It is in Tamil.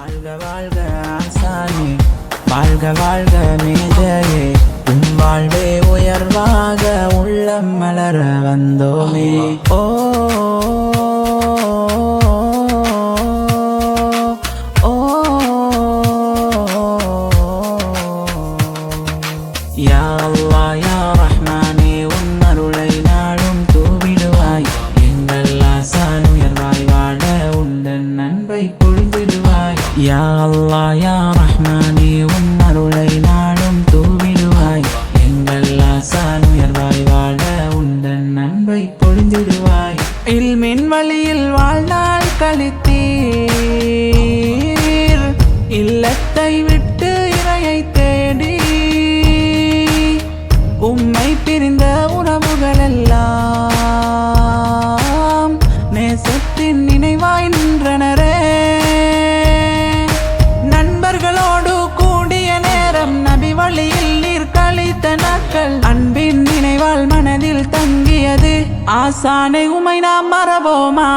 வாழ்க வாழ்க ஆசானே, வாழ்க வாழ்க மேதையே, உம் வாழ்வே உயர்வாக உள்ளம் மலர வந்தோமே. ஓ யா அல்லாஹ் யா ரஹ்மானே, உன் அருளை நாளும் தூவிடுவாய். எங்கள் ஆசான் உயர்வாய் வாழ உந்தன் அன்பை பொழிந்திடுவாய். யா அல்லாஹ் யா ரஹ்மானே, உன் அருளை நாளும் தூவிடுவாய். எங்கள் ஆசான் உயர்வாய் வாழ உந்தன் அன்பை பொழிந்திடுவாய். இல்மின் வழியில் வாழ்நாள் கழித்தீர், இல்லத்தை விட்டு இறையை தேடி உம்மை பிரிந்த உறவுகள் எல்லாம் நேசத்தின் நினைவாய் நின்றனரே. நண்பர்களோடு கூடிய நேரம் நபி வழியில் நீர் கழித்த நாட்கள் அன்பின் நினைவால் மனதில் தங்கியது. ஆசானை உமை நாம் மறவோமா?